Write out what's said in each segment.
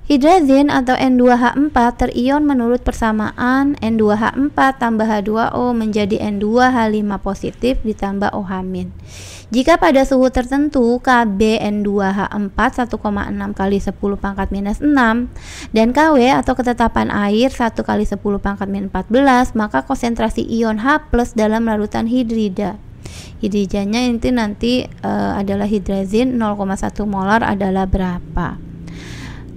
Hidrazin atau N2H4 terion menurut persamaan N2H4 tambah H2O menjadi N2H5 positif ditambah OH-. Jika pada suhu tertentu Kb N2H4 1,6 kali 10 pangkat minus 6 dan Kw atau ketetapan air 1 kali 10 pangkat minus 14, maka konsentrasi ion H+ dalam larutan hidrida. Hidridanya itu nanti adalah hidrazin 0,1 molar adalah berapa.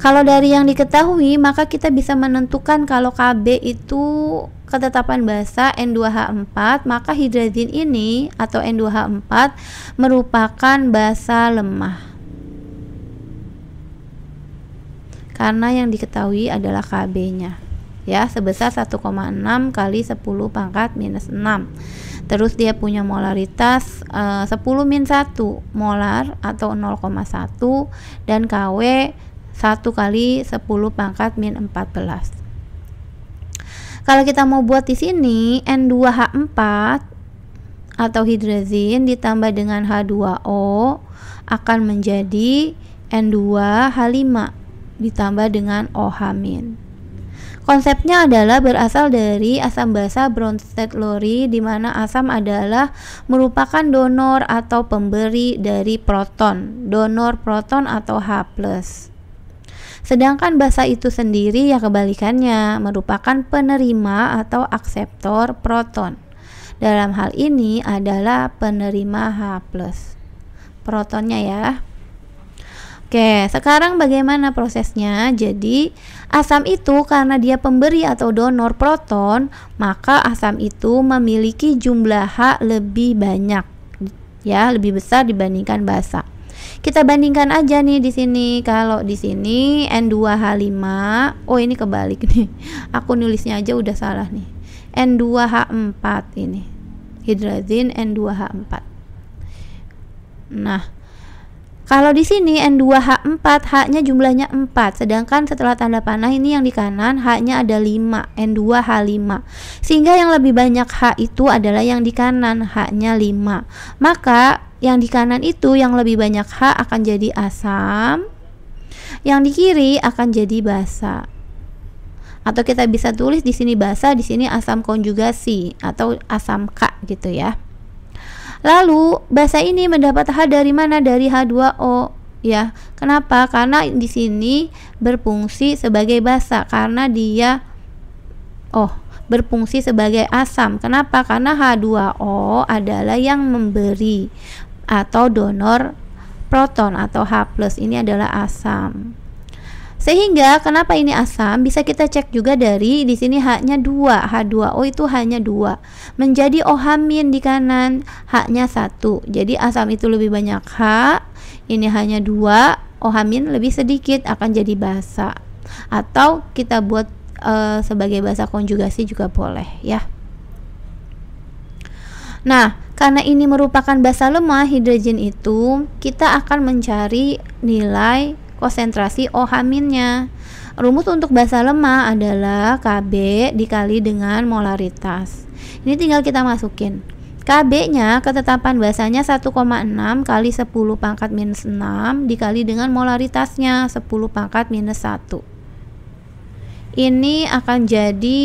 Kalau dari yang diketahui, maka kita bisa menentukan kalau Kb itu ketetapan basa N2H4, maka hidrazin ini atau N2H4 merupakan basa lemah. Karena yang diketahui adalah Kb-nya ya sebesar 1,6 kali 10 pangkat minus 6. Terus dia punya molaritas 10-1 molar atau 0,1 dan Kw 1 kali 10 pangkat min 14. Kalau kita mau buat di sini N2H4 atau hidrazin ditambah dengan H2O akan menjadi N2H5 ditambah dengan OH-. Konsepnya adalah berasal dari asam basa Bronsted-Lowry, di mana asam adalah merupakan donor atau pemberi dari proton, donor proton atau H+. Sedangkan basa itu sendiri ya kebalikannya, merupakan penerima atau akseptor proton. Dalam hal ini adalah penerima H+. Protonnya ya. Oke, sekarang bagaimana prosesnya? Jadi, asam itu karena dia pemberi atau donor proton, maka asam itu memiliki jumlah H lebih banyak, ya, lebih besar dibandingkan basa. Kita bandingkan aja nih di sini. Kalau di sini N2H5, oh ini kebalik nih. Aku nulisnya aja udah salah nih. N2H4 ini. Hidrazin N2H4. Nah, kalau di sini N2H4 H-nya jumlahnya 4, sedangkan setelah tanda panah ini yang di kanan H-nya ada 5, N2H5. Sehingga yang lebih banyak H itu adalah yang di kanan, H-nya 5. Maka yang di kanan itu yang lebih banyak H akan jadi asam, yang di kiri akan jadi basa. Atau kita bisa tulis di sini basa, di sini asam konjugasi atau asam K gitu ya. Lalu basa ini mendapat H dari mana? Dari H2O ya. Kenapa? Karena di sini berfungsi sebagai basa karena dia berfungsi sebagai asam. Kenapa? Karena H2O adalah yang memberi atau donor proton atau H+. Ini adalah asam. Sehingga kenapa ini asam? Bisa kita cek juga dari di sini H-nya 2, H2O itu hanya 2. Menjadi OH- di kanan, H-nya 1. Jadi asam itu lebih banyak H, ini hanya 2, OH- lebih sedikit akan jadi basa. Atau kita buat sebagai basa konjugasi juga boleh ya. Nah, karena ini merupakan basa lemah hidrogen itu, kita akan mencari nilai konsentrasi OH-nya. Rumus untuk basa lemah adalah Kb dikali dengan molaritas. Ini tinggal kita masukin. Kb-nya ketetapan basanya 1,6 kali 10 pangkat minus 6 dikali dengan molaritasnya 10 pangkat minus 1. Ini akan jadi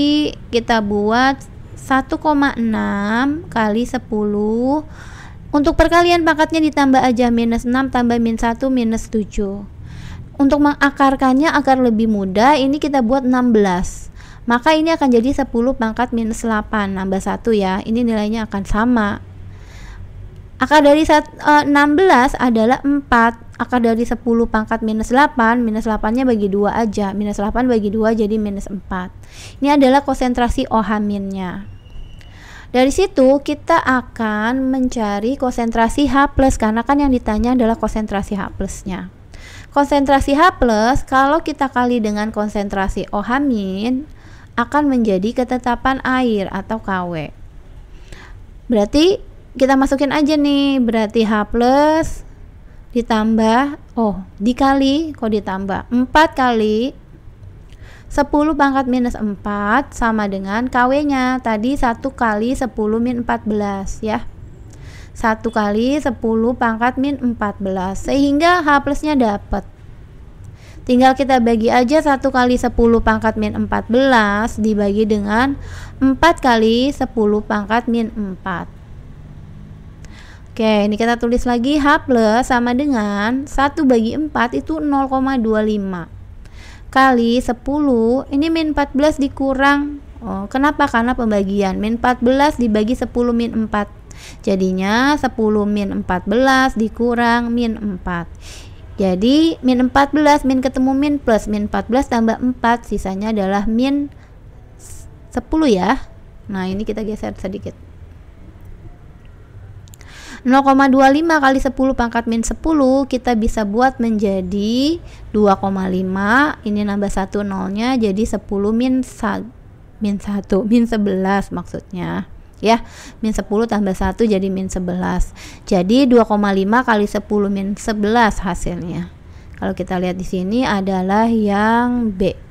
kita buat 1,6 kali 10. Untuk perkalian pangkatnya ditambah aja minus 6 tambah min 1 minus 7. Untuk mengakarkannya agar lebih mudah, ini kita buat 16. Maka ini akan jadi 10 pangkat minus 8 nambah 1 ya. Ini nilainya akan sama. Akar dari 16 adalah 4. Akar dari 10 pangkat minus 8, minus 8-nya bagi 2 aja. Minus 8 bagi 2 jadi minus 4. Ini adalah konsentrasi OH-nya. Dari situ kita akan mencari konsentrasi H+, karena kan yang ditanya adalah konsentrasi H+-nya. Konsentrasi H+, kalau kita kali dengan konsentrasi OH- akan menjadi ketetapan air atau Kw. Berarti kita masukin aja nih, berarti H+ ditambah, dikali, ditambah 4 kali 10 pangkat minus 4 sama dengan Kw-nya. Tadi 1 kali 10 min 14 ya. 1 kali 10 pangkat min 14, sehingga H+-nya dapat Tinggal kita bagi aja 1 kali 10 pangkat min 14 dibagi dengan 4 kali 10 pangkat min 4. Oke, ini kita tulis lagi, H plus sama dengan 1 bagi 4 itu 0,25 kali 10, ini min 14 dikurang. Kenapa? Karena pembagian. Min 14 dibagi 10 min 4. Jadinya 10 min 14 dikurang min 4. Jadi min 14, min ketemu min plus, min 14 tambah 4, sisanya adalah min 10 ya. Nah, ini kita geser sedikit. 0,25 kali 10 pangkat min 10 kita bisa buat menjadi 2,5. Ini nambah 1 nolnya jadi 10 min 11 maksudnya ya. Min 10 tambah 1 jadi min 11. Jadi 2,5 kali 10 min 11 hasilnya. Kalau kita lihat di sini adalah yang B.